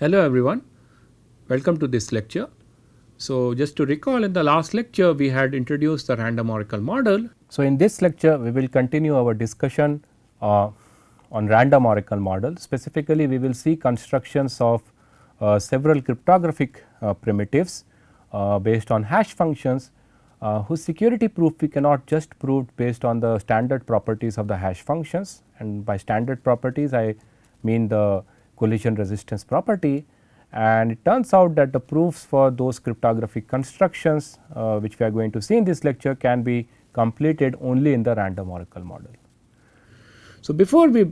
Hello everyone, welcome to this lecture. So just to recall, in the last lecture we had introduced the random oracle model. So, in this lecture we will continue our discussion on random oracle model. Specifically, we will see constructions of several cryptographic primitives based on hash functions whose security proof we cannot just prove based on the standard properties of the hash functions, and by standard properties I mean the collision resistance property. And it turns out that the proofs for those cryptographic constructions which we are going to see in this lecture can be completed only in the random oracle model. So before we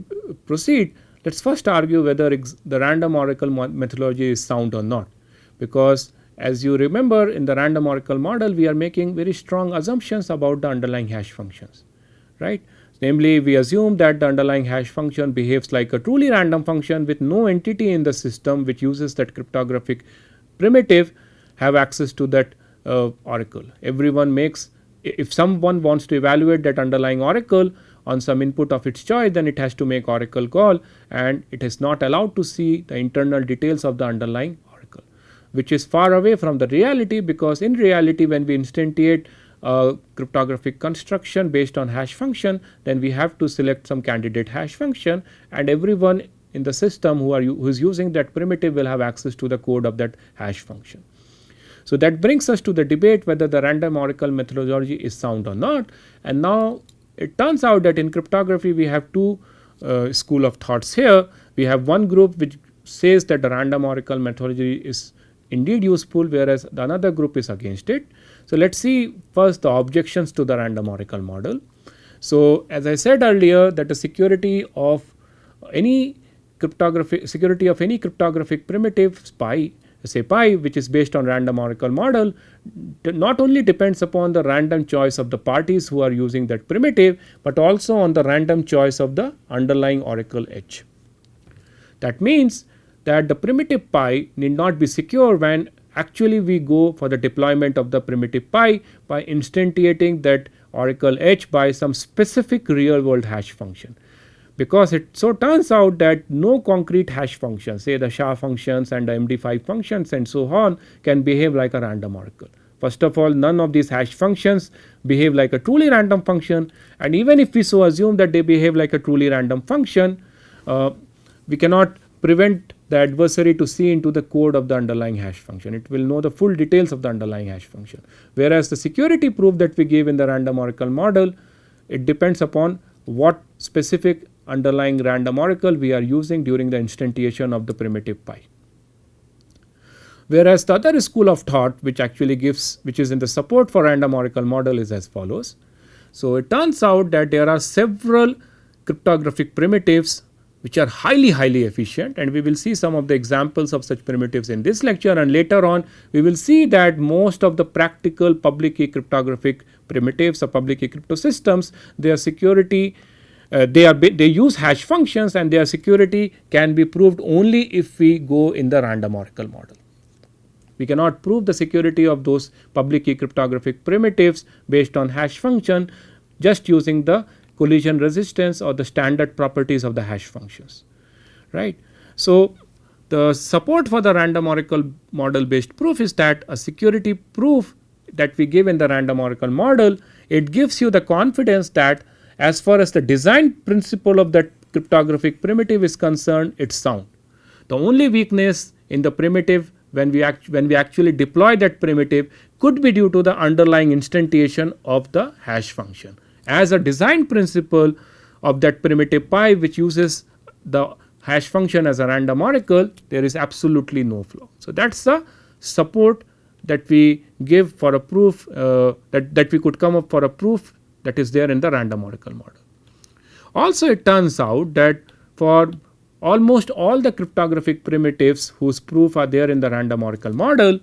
proceed, let us first argue whether the random oracle methodology is sound or not, because as you remember, in the random oracle model we are making very strong assumptions about the underlying hash functions, right. Namely, we assume that the underlying hash function behaves like a truly random function with no entity in the system which uses that cryptographic primitive have access to that oracle. Everyone makes, if someone wants to evaluate that underlying oracle on some input of its choice, then it has to make oracle call, and it is not allowed to see the internal details of the underlying oracle, which is far away from the reality, because in reality when we instantiate a cryptographic construction based on hash function, then we have to select some candidate hash function, and everyone in the system who is using that primitive will have access to the code of that hash function. So that brings us to the debate whether the random oracle methodology is sound or not. And now it turns out that in cryptography we have two school of thoughts here. We have one group which says that the random oracle methodology is indeed useful, whereas the another group is against it. So let us see first the objections to the random oracle model. So as I said earlier, that the security of any cryptographic primitive pi, say pi, which is based on random oracle model, not only depends upon the random choice of the parties who are using that primitive, but also on the random choice of the underlying oracle H. That means that the primitive pi need not be secure when actually we go for the deployment of the primitive pi by instantiating that oracle H by some specific real world hash function, because it so turns out that no concrete hash function, say the SHA functions and the MD5 functions and so on, can behave like a random oracle. First of all, none of these hash functions behave like a truly random function, and even if we so assume that they behave like a truly random function, we cannot prevent the adversary to see into the code of the underlying hash function. It will know the full details of the underlying hash function, whereas the security proof that we give in the random oracle model, it depends upon what specific underlying random oracle we are using during the instantiation of the primitive pi. Whereas the other school of thought which is in the support for random oracle model is as follows. So it turns out that there are several cryptographic primitives which are highly efficient, and we will see some of the examples of such primitives in this lecture, and later on we will see that most of the practical public key cryptographic primitives or public key crypto systems, their security they use hash functions, and their security can be proved only if we go in the random oracle model. We cannot prove the security of those public key cryptographic primitives based on hash function just using the collision resistance or the standard properties of the hash functions, right. So the support for the random oracle model based proof is that a security proof that we give in the random oracle model, it gives you the confidence that as far as the design principle of that cryptographic primitive is concerned, it's sound. The only weakness in the primitive when we actually deploy that primitive could be due to the underlying instantiation of the hash function. As a design principle of that primitive pi which uses the hash function as a random oracle, there is absolutely no flaw. So that is the support that we give for a proof that we could come up for a proof that is there in the random oracle model. Also, it turns out that for almost all the cryptographic primitives whose proof are there in the random oracle model,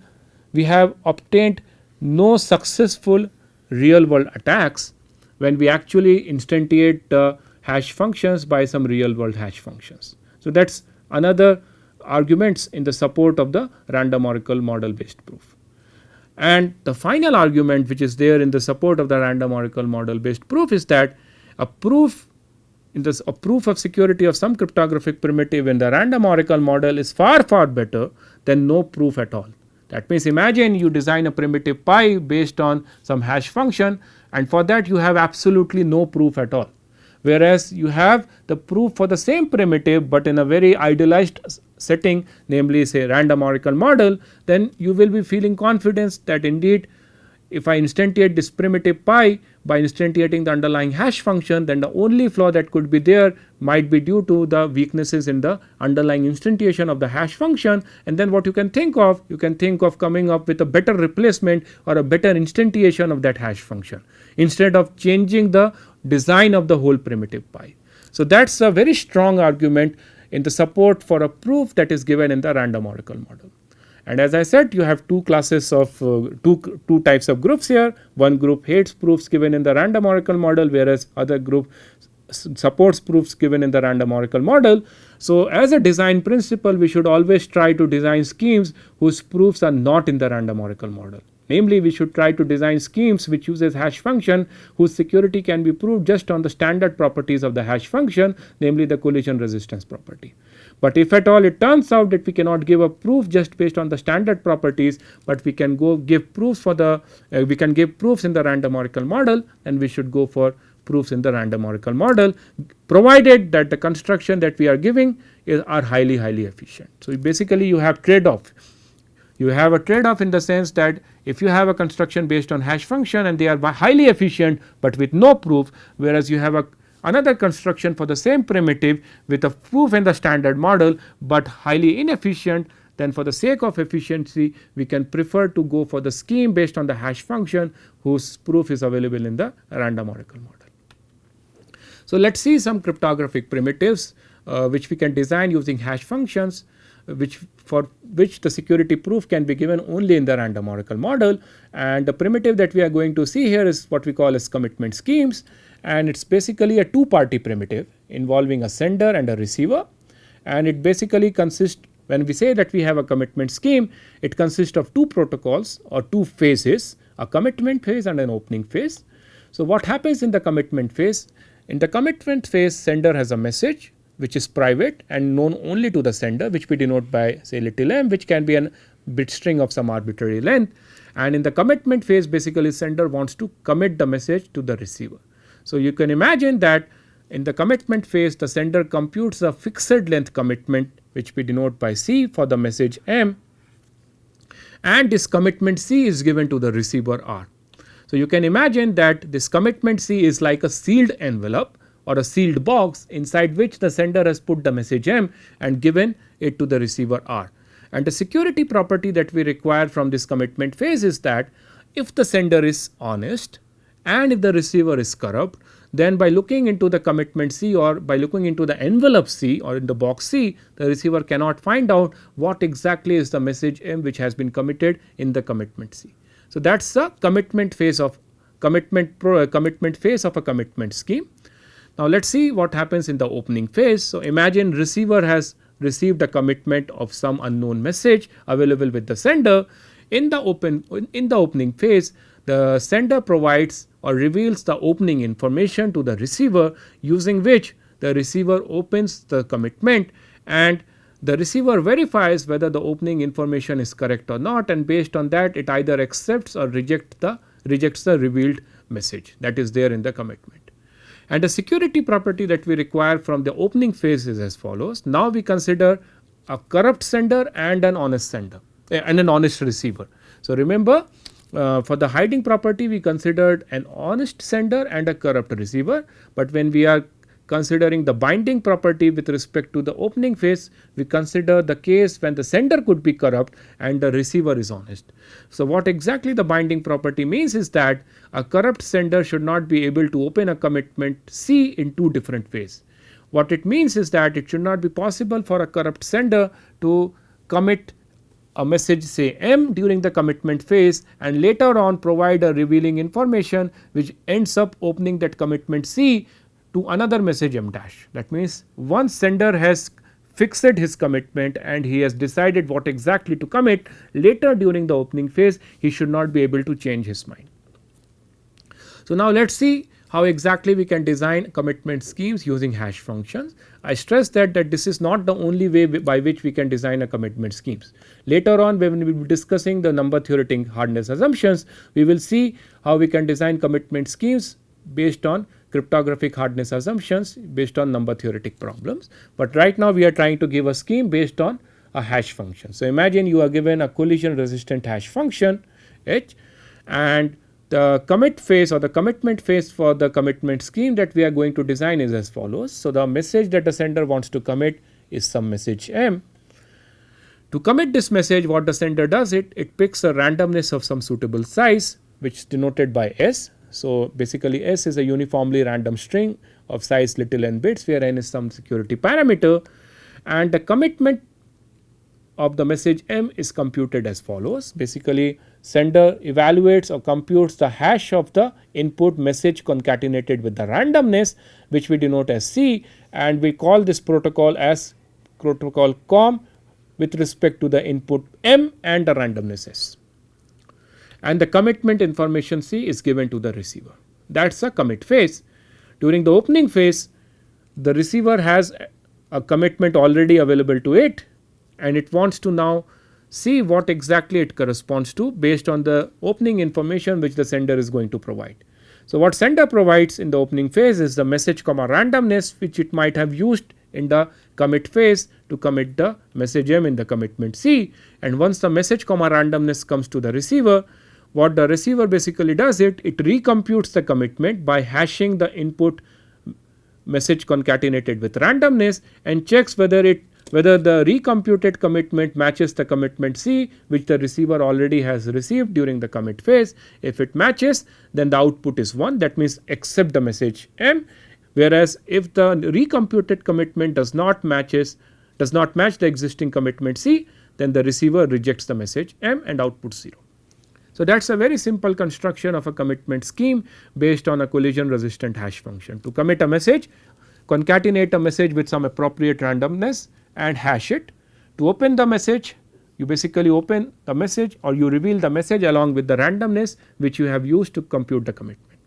we have obtained no successful real world attacks when we actually instantiate the hash functions by some real world hash functions. So that is another arguments in the support of the random oracle model based proof. And the final argument which is there in the support of the random oracle model based proof is that a proof in this a proof of security of some cryptographic primitive in the random oracle model is far better than no proof at all. That means, imagine you design a primitive pi based on some hash function, and for that you have absolutely no proof at all. Whereas, you have the proof for the same primitive, but in a very idealized setting, namely say random oracle model, then you will be feeling confidence that indeed if I instantiate this primitive pi by instantiating the underlying hash function, then the only flaw that could be there might be due to the weaknesses in the underlying instantiation of the hash function, and then what you can think of? You can think of coming up with a better replacement or a better instantiation of that hash function instead of changing the design of the whole primitive pi. So, that is a very strong argument in the support for a proof that is given in the random oracle model. And as I said, you have two classes of two types of groups here. One group hates proofs given in the random oracle model, whereas other group supports proofs given in the random oracle model. So, as a design principle, we should always try to design schemes whose proofs are not in the random oracle model. Namely, we should try to design schemes which uses hash function whose security can be proved just on the standard properties of the hash function, namely the collision resistance property. But if at all it turns out that we cannot give a proof just based on the standard properties, but we can go give proofs for the we can give proofs in the random oracle model, and we should go for proofs in the random oracle model, provided that the construction that we are giving are highly efficient. So, basically you have trade off. You have a trade off in the sense that if you have a construction based on hash function and they are highly efficient, but with no proof, whereas you have another construction for the same primitive with a proof in the standard model, but highly inefficient, then for the sake of efficiency we can prefer to go for the scheme based on the hash function whose proof is available in the random oracle model. So, let us see some cryptographic primitives which we can design using hash functions, for which the security proof can be given only in the random oracle model. And the primitive that we are going to see here is what we call as commitment schemes, and it is basically a two party primitive involving a sender and a receiver, and it basically consists, when we say that we have a commitment scheme, it consists of two protocols or two phases, a commitment phase and an opening phase. So, what happens in the commitment phase? In the commitment phase, sender has a message which is private and known only to the sender, which we denote by say little m, which can be a bit string of some arbitrary length. And in the commitment phase, basically sender wants to commit the message to the receiver. So, you can imagine that in the commitment phase, the sender computes a fixed length commitment which we denote by C for the message m, and this commitment C is given to the receiver R. So, you can imagine that this commitment C is like a sealed envelope or a sealed box inside which the sender has put the message m and given it to the receiver R. And the security property that we require from this commitment phase is that if the sender is honest and if the receiver is corrupt, then by looking into the commitment C or by looking into the envelope C or in the box C, the receiver cannot find out what exactly is the message m which has been committed in the commitment C. So, that is the commitment phase of commitment phase of a commitment scheme. Now, let us see what happens in the opening phase. So, imagine receiver has received a commitment of some unknown message available with the sender. In the opening phase, the sender provides or reveals the opening information to the receiver, using which the receiver opens the commitment and the receiver verifies whether the opening information is correct or not, and based on that it either accepts or rejects the revealed message that is there in the commitment. And the security property that we require from the opening phase is as follows. Now, we consider a corrupt sender and an honest sender and an honest receiver. So, remember, for the hiding property we considered an honest sender and a corrupt receiver, but when we are considering the binding property with respect to the opening phase, we consider the case when the sender could be corrupt and the receiver is honest. So, what exactly the binding property means is that a corrupt sender should not be able to open a commitment C in two different ways. What it means is that it should not be possible for a corrupt sender to commit a message say m during the commitment phase and later on provide a revealing information which ends up opening that commitment C to another message m dash. That means, once sender has fixed his commitment and he has decided what exactly to commit, later during the opening phase he should not be able to change his mind. So, now let us see how exactly we can design commitment schemes using hash functions. I stress that this is not the only way by which we can design a commitment schemes. Later on, when we will be discussing the number theoretic hardness assumptions, we will see how we can design commitment schemes based on cryptographic hardness assumptions based on number theoretic problems. But right now we are trying to give a scheme based on a hash function. So, imagine you are given a collision resistant hash function h, and the commit phase or the commitment phase for the commitment scheme that we are going to design is as follows. So, the message that the sender wants to commit is some message m. To commit this message, what the sender does, it picks a randomness of some suitable size, which is denoted by s. So, basically S is a uniformly random string of size little n bits, where n is some security parameter, and the commitment of the message m is computed as follows. Basically, sender evaluates or computes the hash of the input message concatenated with the randomness, which we denote as C, and we call this protocol as protocol COM with respect to the input m and the randomness S. And the commitment information C is given to the receiver. That is a commit phase. During the opening phase, the receiver has a commitment already available to it, and it wants to now see what exactly it corresponds to based on the opening information which the sender is going to provide. So, what sender provides in the opening phase is the message comma randomness, which it might have used in the commit phase to commit the message m in the commitment C, and once the message comma randomness comes to the receiver, what the receiver basically does, it recomputes the commitment by hashing the input message concatenated with randomness and checks whether the recomputed commitment matches the commitment C, which the receiver already has received during the commit phase. If it matches, then the output is 1, that means accept the message m, whereas if the recomputed commitment does not match the existing commitment C, then the receiver rejects the message m and output 0. So, that is a very simple construction of a commitment scheme based on a collision resistant hash function. To commit a message, concatenate a message with some appropriate randomness and hash it. To open the message, you basically open the message or you reveal the message along with the randomness which you have used to compute the commitment.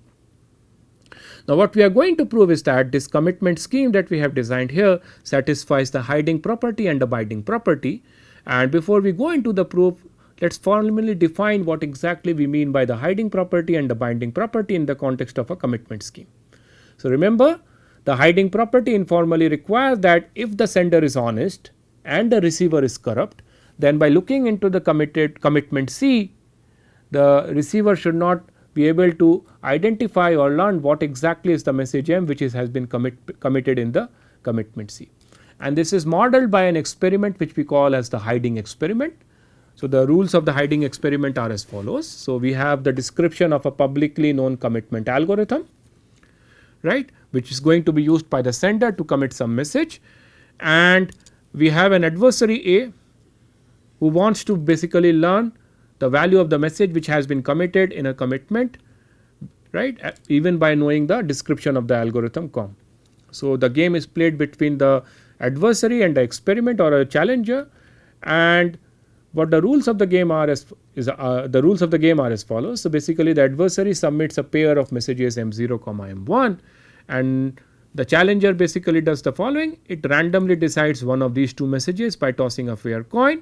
Now, what we are going to prove is that this commitment scheme that we have designed here satisfies the hiding property and the binding property. And before we go into the proof, let us formally define what exactly we mean by the hiding property and the binding property in the context of a commitment scheme. So, remember, the hiding property informally requires that if the sender is honest and the receiver is corrupt, then by looking into the commitment C, the receiver should not be able to identify or learn what exactly is the message m which has been committed in the commitment C. And this is modeled by an experiment which we call as the hiding experiment. So, the rules of the hiding experiment are as follows. So, we have the description of a publicly known commitment algorithm, right, which is going to be used by the sender to commit some message, and we have an adversary A who wants to basically learn the value of the message which has been committed in a commitment, right, even by knowing the description of the algorithm COM. So, the game is played between the adversary and the experiment or a challenger, and what the rules of the game are as follows. So, basically the adversary submits a pair of messages m0 comma m1, and the challenger basically does the following. It randomly decides one of these two messages by tossing a fair coin,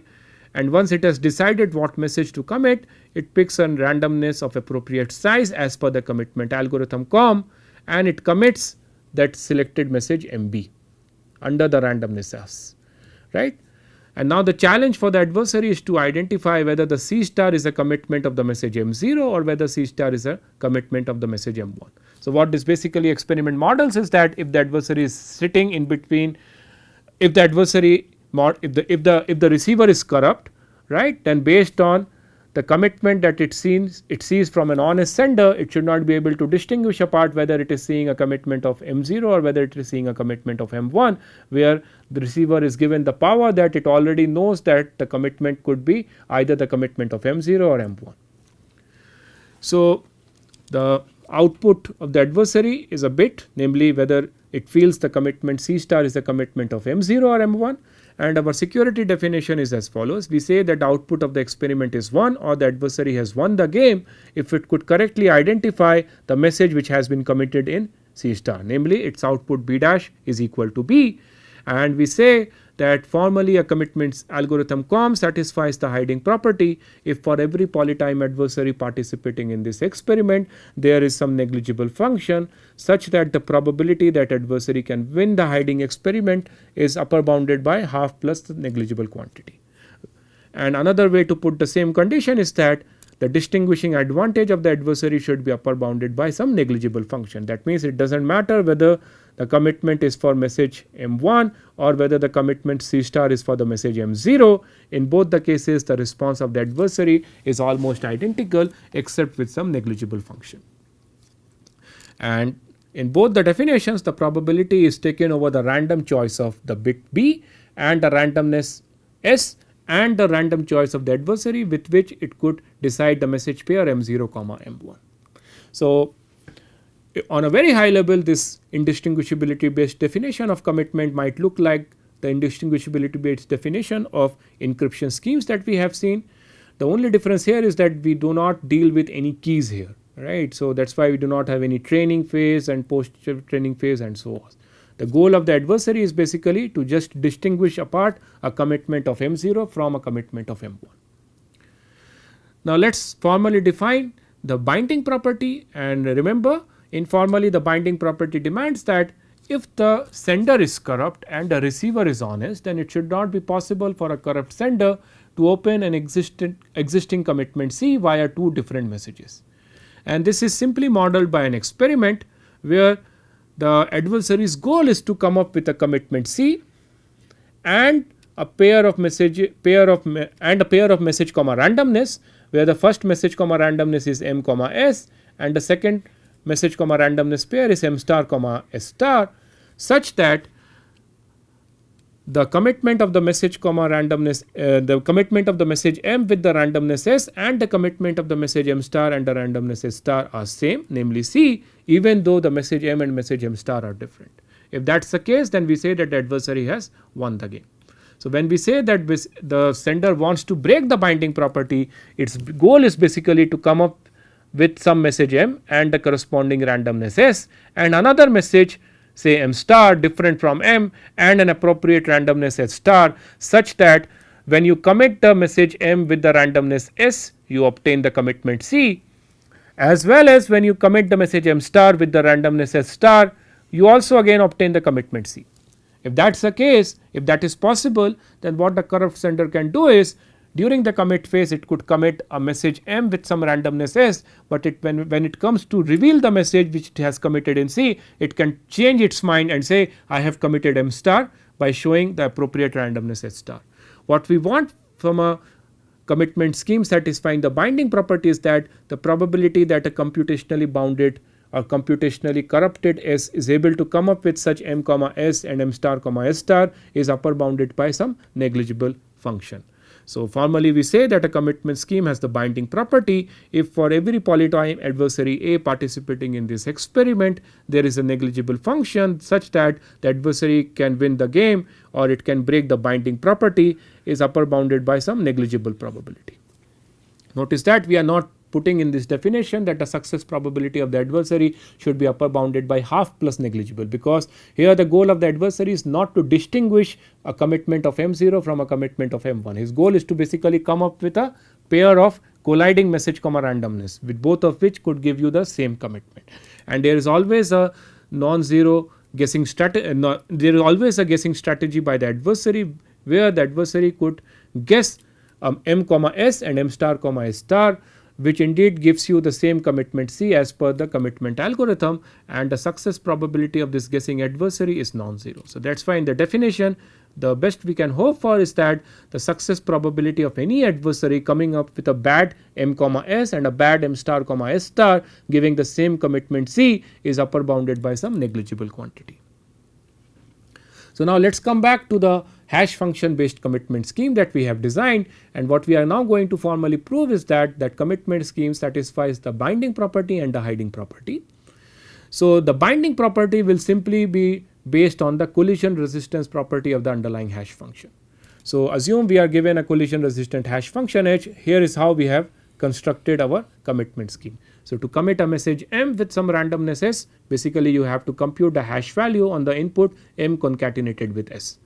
and once it has decided what message to commit, it picks a randomness of appropriate size as per the commitment algorithm COM, and it commits that selected message MB under the randomness S, right. And now the challenge for the adversary is to identify whether the C star is a commitment of the message M0 or whether C star is a commitment of the message M1. So, what this basically experiment models is that if the adversary is sitting in between, if the receiver is corrupt, right, then based on the commitment that it sees from an honest sender, it should not be able to distinguish apart whether it is seeing a commitment of M0 or whether it is seeing a commitment of M1, where the receiver is given the power that it already knows that the commitment could be either the commitment of M0 or M1. So, the output of the adversary is a bit, namely whether it feels the commitment C star is a commitment of M0 or M1, And our security definition is as follows. We say that the output of the experiment is 1 or the adversary has won the game if it could correctly identify the message which has been committed in C star, namely its output B dash is equal to B. And we say that formally a commitment algorithm COM satisfies the hiding property if for every polytime adversary participating in this experiment there is some negligible function such that the probability that adversary can win the hiding experiment is upper bounded by half plus the negligible quantity. And another way to put the same condition is that the distinguishing advantage of the adversary should be upper bounded by some negligible function. That means it does not matter whether the commitment is for message M1 or whether the commitment C star is for the message M0. In both the cases the response of the adversary is almost identical except with some negligible function. And in both the definitions the probability is taken over the random choice of the bit B and the randomness S and the random choice of the adversary with which it could decide the message pair M0 comma M1. So, on a very high level this indistinguishability based definition of commitment might look like the indistinguishability based definition of encryption schemes that we have seen. The only difference here is that we do not deal with any keys here, right. So, that is why we do not have any training phase and post training phase and so on. The goal of the adversary is basically to just distinguish apart a commitment of M0 from a commitment of M1. Now, let us formally define the binding property, and remember informally the binding property demands that if the sender is corrupt and the receiver is honest, then it should not be possible for a corrupt sender to open an existing commitment C via two different messages. And this is simply modeled by an experiment where the adversary's goal is to come up with a commitment C and a pair of message comma randomness, where the first message comma randomness is M comma S and the second message comma randomness pair is M star comma S star, such that the commitment of the message comma randomness the commitment of the message M with the randomness S and the commitment of the message M star and the randomness S star are same, namely C, even though the message M and message M star are different. If that is the case, then we say that the adversary has won the game. So, when we say that the sender wants to break the binding property, its goal is basically to come up with some message M and the corresponding randomness S and another message say M star different from M and an appropriate randomness S star, such that when you commit the message M with the randomness S, you obtain the commitment C, as well as when you commit the message M star with the randomness S star, you also again obtain the commitment C. If that is the case, if that is possible, then what the corrupt sender can do is during the commit phase it could commit a message M with some randomness S, but when it comes to reveal the message which it has committed in C, it can change its mind and say I have committed M star by showing the appropriate randomness S star. What we want from a commitment scheme satisfying the binding property is that the probability that a computationally bounded or computationally corrupted S is able to come up with such M comma S and M star comma S star is upper bounded by some negligible function. So, formally we say that a commitment scheme has the binding property if for every polytime adversary A participating in this experiment there is a negligible function such that the adversary can win the game or it can break the binding property is upper bounded by some negligible probability. Notice that we are not putting in this definition that the success probability of the adversary should be upper bounded by half plus negligible, because here the goal of the adversary is not to distinguish a commitment of M0 from a commitment of M1. His goal is to basically come up with a pair of colliding message comma randomness with both of which could give you the same commitment. And there is always a non-zero guessing strategy, there is always a guessing strategy by the adversary where the adversary could guess M comma S and M star comma S star, which indeed gives you the same commitment C as per the commitment algorithm, and the success probability of this guessing adversary is non-zero. So, that is why in the definition the best we can hope for is that the success probability of any adversary coming up with a bad M comma S and a bad M star comma S star giving the same commitment C is upper bounded by some negligible quantity. So, now let us come back to the hash function based commitment scheme that we have designed, and what we are now going to formally prove is that commitment scheme satisfies the binding property and the hiding property. So, the binding property will simply be based on the collision resistance property of the underlying hash function. So, assume we are given a collision resistant hash function h. Here is how we have constructed our commitment scheme. So, to commit a message m with some randomness s, basically you have to compute the hash value on the input m concatenated with s.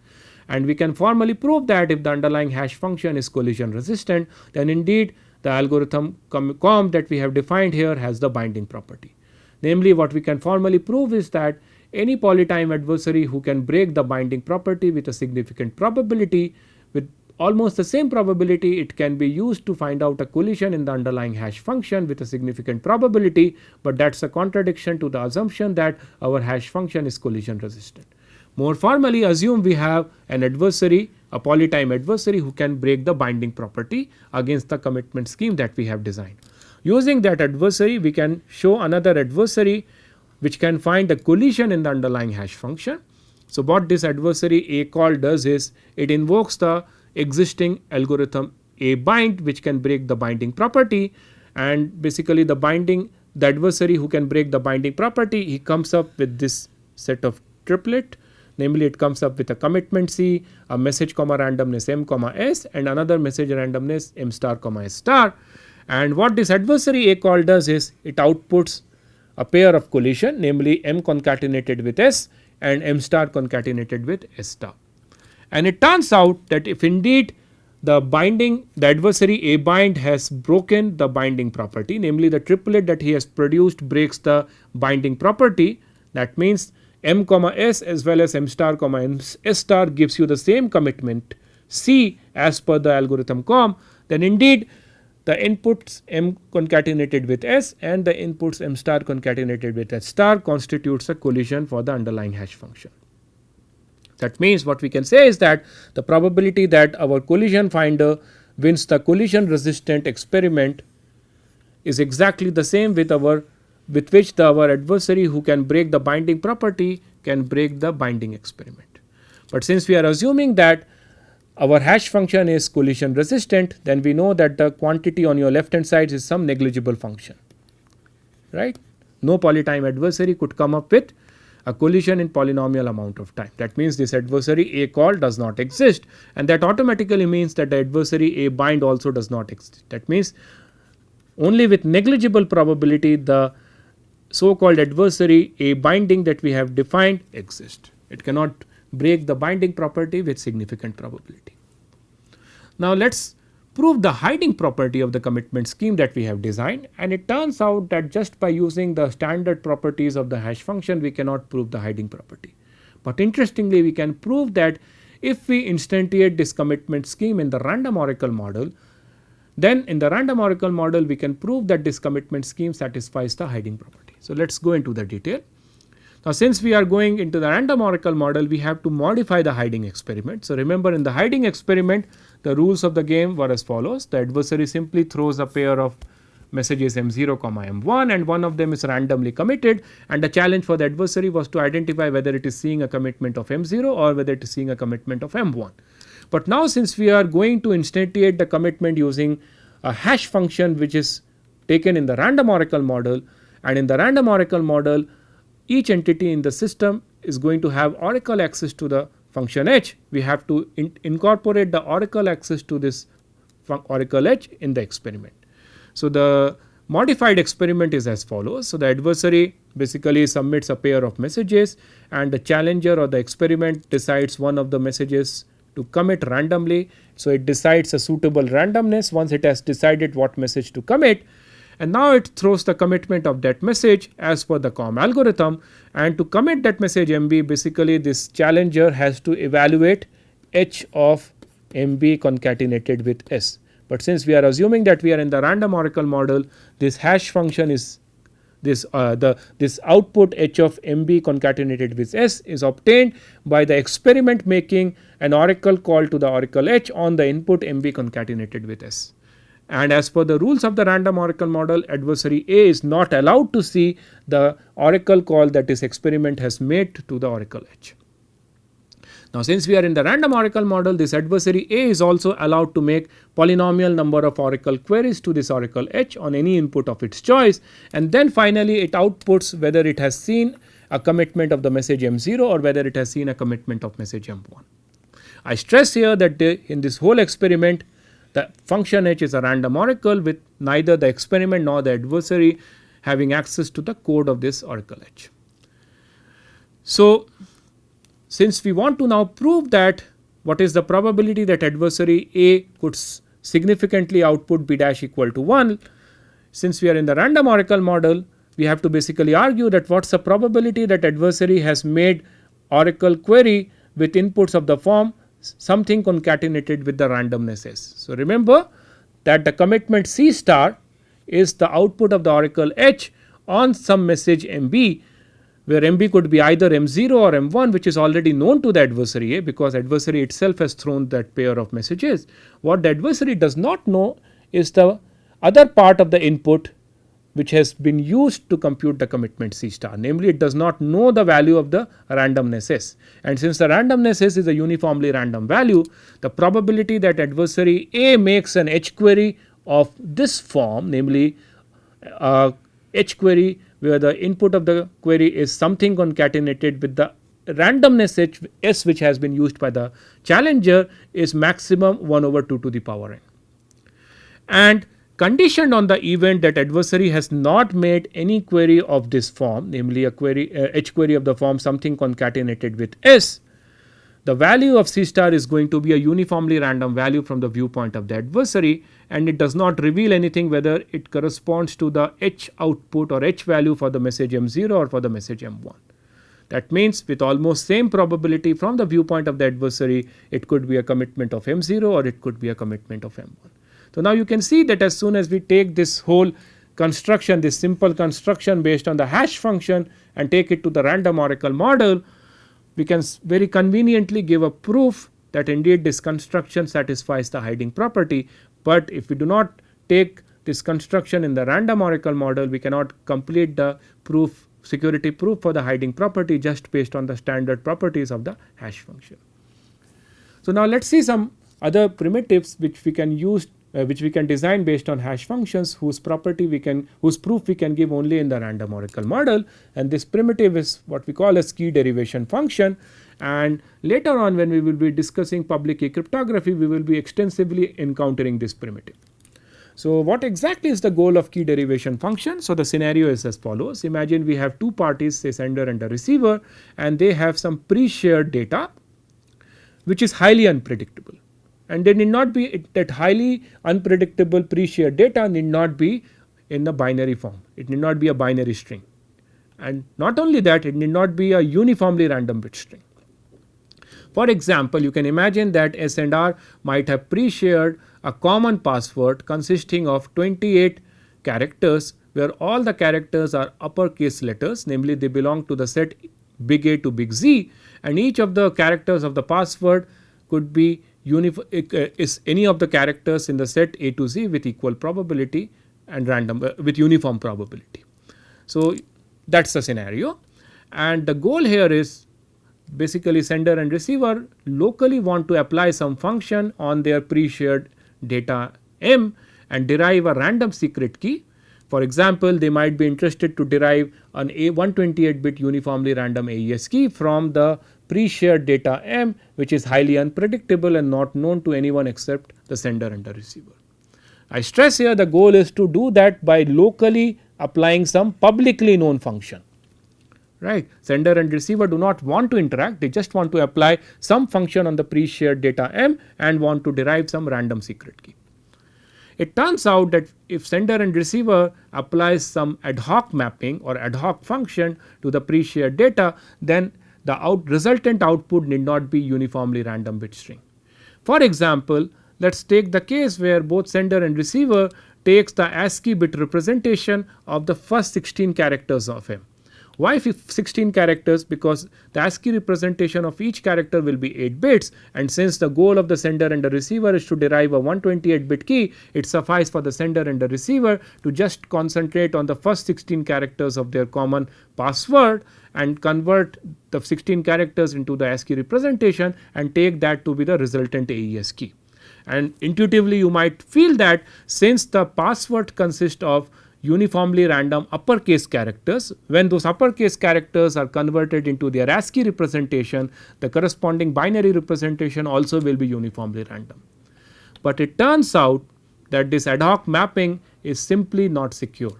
And we can formally prove that if the underlying hash function is collision resistant, then indeed the algorithm COM that we have defined here has the binding property. Namely, what we can formally prove is that any polytime adversary who can break the binding property with a significant probability, with almost the same probability, it can be used to find out a collision in the underlying hash function with a significant probability, but that is a contradiction to the assumption that our hash function is collision resistant. More formally, assume we have an adversary, a polytime adversary who can break the binding property against the commitment scheme that we have designed. Using that adversary, we can show another adversary which can find a collision in the underlying hash function. So, what this adversary ACOL does is it invokes the existing algorithm ABIND which can break the binding property, and basically the adversary who can break the binding property, he comes up with this set of triplet. Namely, it comes up with a commitment C, a message randomness m s, and another message randomness m star s star. And what this adversary ACOL does is it outputs a pair of collision, namely m concatenated with s and m star concatenated with s star. And it turns out that if indeed the adversary A bind has broken the binding property, namely the triplet that he has produced breaks the binding property, that means m s as well as m star s star gives you the same commitment C as per the algorithm COM, then indeed the inputs m concatenated with s and the inputs m star concatenated with s star constitutes a collision for the underlying hash function. That means what we can say is that the probability that our collision finder wins the collision resistant experiment is exactly the same with which our adversary who can break the binding property can break the binding experiment. But since we are assuming that our hash function is collision resistant, then we know that the quantity on your left hand side is some negligible function, right. No polytime adversary could come up with a collision in polynomial amount of time. That means this adversary ACOL does not exist, and that automatically means that the adversary A bind also does not exist. That means only with negligible probability the so called adversary A binding that we have defined exists. It cannot break the binding property with significant probability. Now, let us prove the hiding property of the commitment scheme that we have designed, and it turns out that just by using the standard properties of the hash function we cannot prove the hiding property. But interestingly, we can prove that if we instantiate this commitment scheme in the random oracle model, then in the random oracle model we can prove that this commitment scheme satisfies the hiding property. So, let us go into the detail. Now, since we are going into the random oracle model, we have to modify the hiding experiment. So, remember in the hiding experiment the rules of the game were as follows. The adversary simply throws a pair of messages m0, m1, and one of them is randomly committed, and the challenge for the adversary was to identify whether it is seeing a commitment of m0 or whether it is seeing a commitment of m1. But now, since we are going to instantiate the commitment using a hash function which is taken in the random oracle model, and in the random oracle model each entity in the system is going to have oracle access to the function h, we have to incorporate the oracle access to this oracle h in the experiment. So, the modified experiment is as follows. So, the adversary basically submits a pair of messages, and the challenger or the experiment decides one of the messages to commit randomly. So, it decides a suitable randomness once it has decided what message to commit, and now it throws the commitment of that message as per the COM algorithm, and to commit that message MB, basically this challenger has to evaluate h of MB concatenated with s. But since we are assuming that we are in the random oracle model, this hash function is this output h of MB concatenated with s is obtained by the experiment making an oracle call to the oracle h on the input MB concatenated with s. And as per the rules of the random oracle model, adversary A is not allowed to see the oracle call that this experiment has made to the oracle h. Now, since we are in the random oracle model, this adversary A is also allowed to make polynomial number of oracle queries to this oracle h on any input of its choice, and then finally it outputs whether it has seen a commitment of the message m0 or whether it has seen a commitment of message m1. I stress here that in this whole experiment the function h is a random oracle with neither the experiment nor the adversary having access to the code of this oracle h. So, since we want to now prove that what is the probability that adversary A could significantly output B dash equal to 1, since we are in the random oracle model, we have to basically argue that what is the probability that adversary has made oracle query with inputs of the form something concatenated with the randomness S. So, remember that the commitment C star is the output of the oracle H on some message MB, where MB could be either M0 or M1, which is already known to the adversary A, because adversary itself has thrown that pair of messages. What the adversary does not know is the other part of the input which has been used to compute the commitment C star, namely it does not know the value of the randomness S. And since the randomness S is a uniformly random value, the probability that adversary A makes an H query of this form, namely H query where the input of the query is something concatenated with the randomness H S which has been used by the challenger, is maximum 1 over 2 to the power n. And conditioned on the event that adversary has not made any query of this form, namely a query H query of the form something concatenated with S, the value of C star is going to be a uniformly random value from the viewpoint of the adversary, and it does not reveal anything whether it corresponds to the H output or H value for the message M0 or for the message M1. That means with almost same probability from the viewpoint of the adversary, it could be a commitment of M0 or it could be a commitment of M1. So, now you can see that as soon as we take this whole construction, this simple construction based on the hash function and take it to the random oracle model, we can very conveniently give a proof that indeed this construction satisfies the hiding property. But if we do not take this construction in the random oracle model, we cannot complete the proof, security proof for the hiding property just based on the standard properties of the hash function. So, now let us see some other primitives which we can use, which we can design based on hash functions whose property we can, whose proof we can give only in the random oracle model, and this primitive is what we call as key derivation function. And later on when we will be discussing public key cryptography, we will be extensively encountering this primitive. So, what exactly is the goal of key derivation function? So, the scenario is as follows. Imagine we have two parties, say sender and a receiver, and they have some pre-shared data which is highly unpredictable, and they need not be, that highly unpredictable pre-shared data need not be in a binary form. It need not be a binary string, and not only that, it need not be a uniformly random bit string. For example, you can imagine that S and R might have pre-shared a common password consisting of 28 characters, where all the characters are uppercase letters, namely they belong to the set big A to big Z, and each of the characters of the password could be is any of the characters in the set A to Z with equal probability and random with uniform probability. So, that is the scenario, and the goal here is basically sender and receiver locally want to apply some function on their pre-shared data M and derive a random secret key. For example, they might be interested to derive an 128 bit uniformly random AES key from the pre-shared data M, which is highly unpredictable and not known to anyone except the sender and the receiver. I stress here the goal is to do that by locally applying some publicly known function. Right. Sender and receiver do not want to interact, they just want to apply some function on the pre-shared data M and want to derive some random secret key. It turns out that if sender and receiver applies some ad hoc mapping or ad hoc function to the pre-shared data, then the resultant output need not be uniformly random bit string. For example, let us take the case where both sender and receiver takes the ASCII bit representation of the first 16 characters of M. Why 16 characters? Because the ASCII representation of each character will be 8 bits, and since the goal of the sender and the receiver is to derive a 128 bit key, it suffices for the sender and the receiver to just concentrate on the first 16 characters of their common password and convert the 16 characters into the ASCII representation and take that to be the resultant AES key. And intuitively you might feel that since the password consists of uniformly random uppercase characters. When those uppercase characters are converted into their ASCII representation, the corresponding binary representation also will be uniformly random. But it turns out that this ad hoc mapping is simply not secure.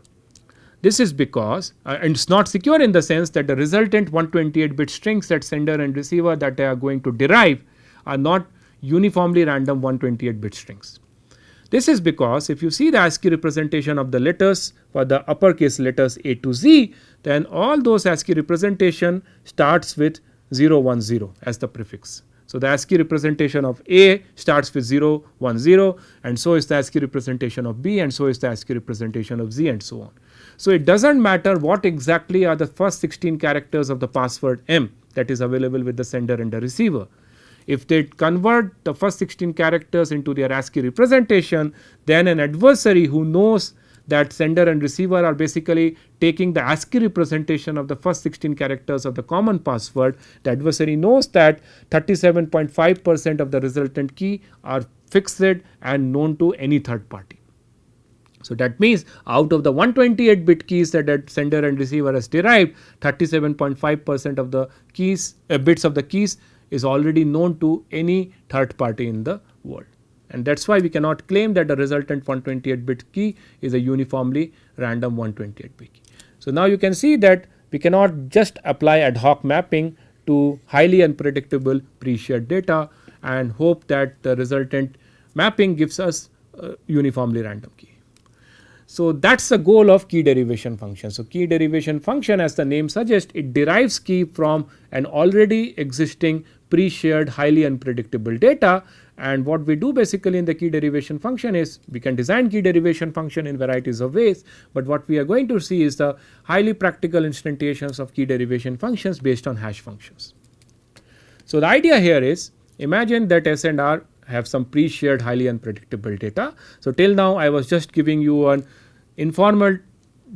This is because and it is not secure in the sense that the resultant 128 bit strings that sender and receiver that they are going to derive are not uniformly random 128 bit strings. This is because if you see the ASCII representation of the letters for the uppercase letters A to Z, then all those ASCII representation starts with 0 1 0 as the prefix. So, the ASCII representation of A starts with 0 1 0, and so is the ASCII representation of B, and so is the ASCII representation of Z, and so on. So, it does not matter what exactly are the first 16 characters of the password M that is available with the sender and the receiver. If they convert the first 16 characters into their ASCII representation, then an adversary who knows that sender and receiver are basically taking the ASCII representation of the first 16 characters of the common password, the adversary knows that 37.5% of the resultant key are fixed and known to any third party. So, that means out of the 128 bit keys that sender and receiver has derived, 37.5% of the keys bits of the keys is already known to any third party in the world, and that is why we cannot claim that the resultant 128 bit key is a uniformly random 128 bit key. So, now you can see that we cannot just apply ad hoc mapping to highly unpredictable pre-shared data and hope that the resultant mapping gives us a uniformly random key. So, that is the goal of key derivation function. So, key derivation function, as the name suggests, it derives key from an already existing pre-shared highly unpredictable data, and what we do basically in the key derivation function is we can design key derivation function in varieties of ways, but what we are going to see is the highly practical instantiations of key derivation functions based on hash functions. So, the idea here is imagine that S and R have some pre-shared highly unpredictable data. So, till now I was just giving you an informal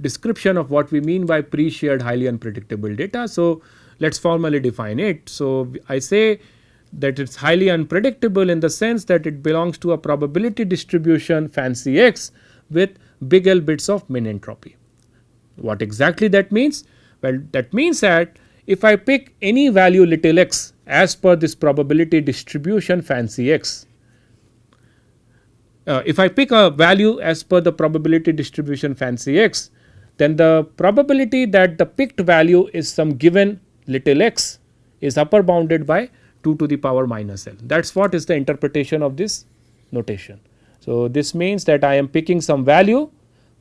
description of what we mean by pre-shared highly unpredictable data. So, let us formally define it. So, I say that it is highly unpredictable in the sense that it belongs to a probability distribution fancy X with big L bits of min entropy. What exactly that means? Well, that means that if I pick any value little x as per this probability distribution fancy X, if I pick a value as per the probability distribution fancy X, then the probability that the picked value is some given little x is upper bounded by 2 to the power minus L. That is what is the interpretation of this notation. So, this means that I am picking some value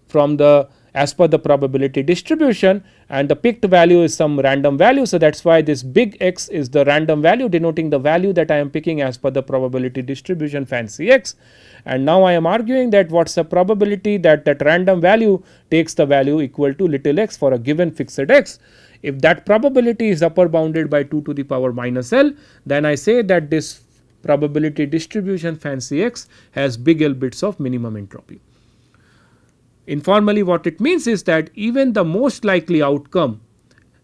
from the as per the probability distribution, and the picked value is some random value. So, that is why this big X is the random value denoting the value that I am picking as per the probability distribution fancy X. And now I am arguing that what is the probability that that random value takes the value equal to little x for a given fixed x. If that probability is upper bounded by 2 to the power minus L, then I say that this probability distribution fancy X has big L bits of minimum entropy. Informally, what it means is that even the most likely outcome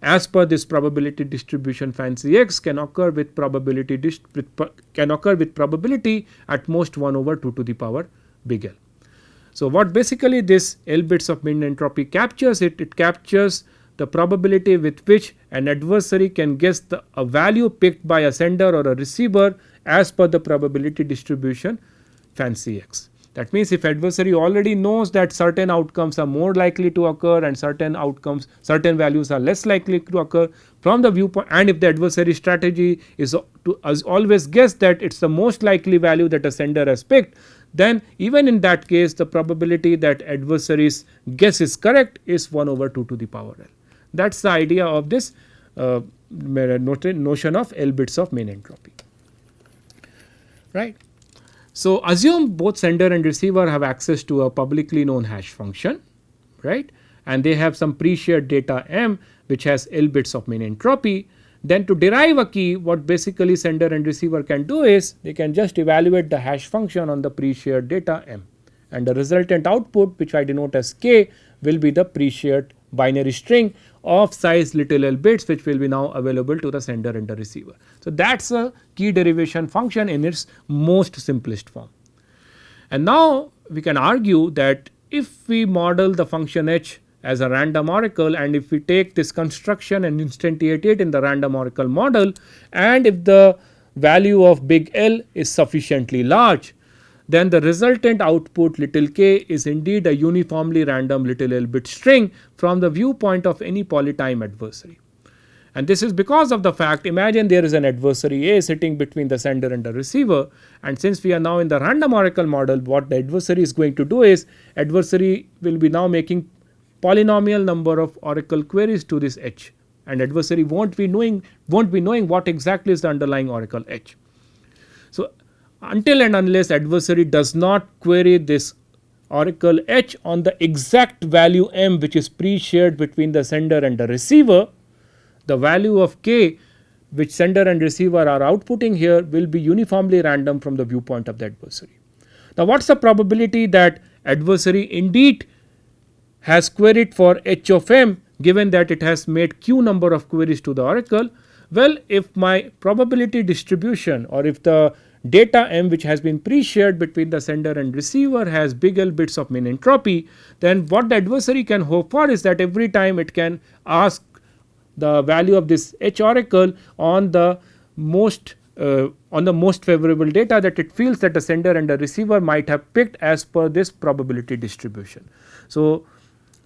as per this probability distribution fancy X can occur with probability at most 1 over 2 to the power big L. So, what basically this L bits of min entropy captures it captures the probability with which an adversary can guess a value picked by a sender or a receiver as per the probability distribution fancy X. That means, if adversary already knows that certain outcomes are more likely to occur and certain values are less likely to occur from the viewpoint, and if the adversary strategy is to always guess that it is the most likely value that a sender has picked, then even in that case the probability that adversary's guess is correct is 1 over 2 to the power L. That is the idea of this notion of L bits of min entropy, right. So, assume both sender and receiver have access to a publicly known hash function, right, and they have some pre-shared data M which has L bits of min entropy. Then to derive a key, what basically sender and receiver can do is they can just evaluate the hash function on the pre-shared data M, and the resultant output, which I denote as K, will be the pre-shared binary string of size little l bits, which will be now available to the sender and the receiver. So, that is a key derivation function in its most simplest form. And now we can argue that if we model the function h as a random oracle, and if we take this construction and instantiate it in the random oracle model, and if the value of big L is sufficiently large, then the resultant output little k is indeed a uniformly random little l bit string from the viewpoint of any polytime adversary. And this is because of the fact, imagine there is an adversary A sitting between the sender and the receiver, and since we are now in the random oracle model, what the adversary is going to do is, adversary will be now making polynomial number of oracle queries to this h, and adversary won't be knowing what exactly is the underlying oracle h. So, until and unless adversary does not query this oracle h on the exact value m which is pre-shared between the sender and the receiver, the value of k which sender and receiver are outputting here will be uniformly random from the viewpoint of the adversary. Now, what is the probability that adversary indeed has queried for h of m, given that it has made q number of queries to the oracle? Well, if my probability distribution, or if the data m which has been pre-shared between the sender and receiver has big L bits of mean entropy, then what the adversary can hope for is that every time it can ask the value of this h oracle on the most favorable data that it feels that the sender and the receiver might have picked as per this probability distribution. So,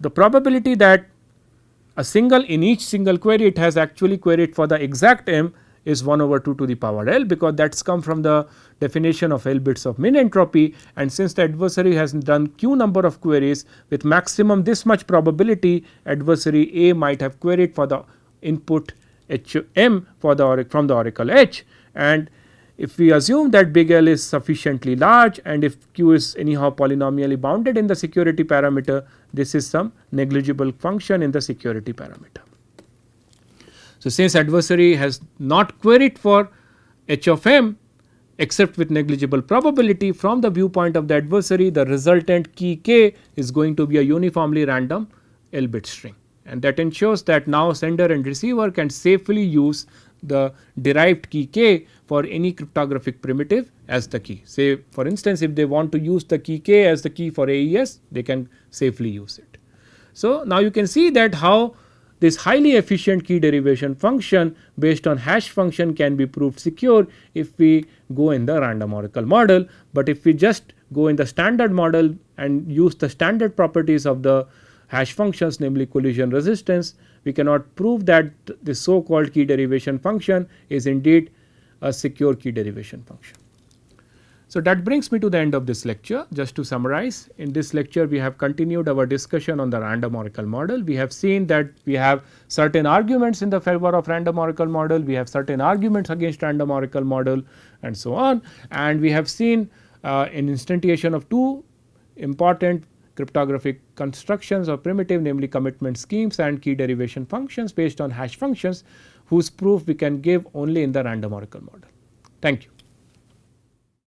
the probability that in each single query it has actually queried for the exact m is 1 over 2 to the power L, because that has come from the definition of L bits of mean entropy, and since the adversary has done q number of queries with maximum this much probability, adversary A might have queried for the input h m for the from the oracle h, and if we assume that big L is sufficiently large and if q is anyhow polynomially bounded in the security parameter, this is some negligible function in the security parameter. So, since adversary has not queried for h of m except with negligible probability, from the viewpoint of the adversary, the resultant key k is going to be a uniformly random L bit string, and that ensures that now sender and receiver can safely use the derived key k for any cryptographic primitive as the key. Say for instance, if they want to use the key k as the key for AES, they can safely use it. So, now you can see that how this highly efficient key derivation function based on hash function can be proved secure if we go in the random oracle model, but if we just go in the standard model and use the standard properties of the hash functions, namely collision resistance, we cannot prove that the so called key derivation function is indeed a secure key derivation function. So, that brings me to the end of this lecture. Just to summarize, in this lecture we have continued our discussion on the random oracle model. We have seen that we have certain arguments in the favor of random oracle model, we have certain arguments against random oracle model, and so on, and we have seen an instantiation of two important cryptographic constructions or primitive, namely commitment schemes and key derivation functions based on hash functions, whose proof we can give only in the random oracle model. Thank you.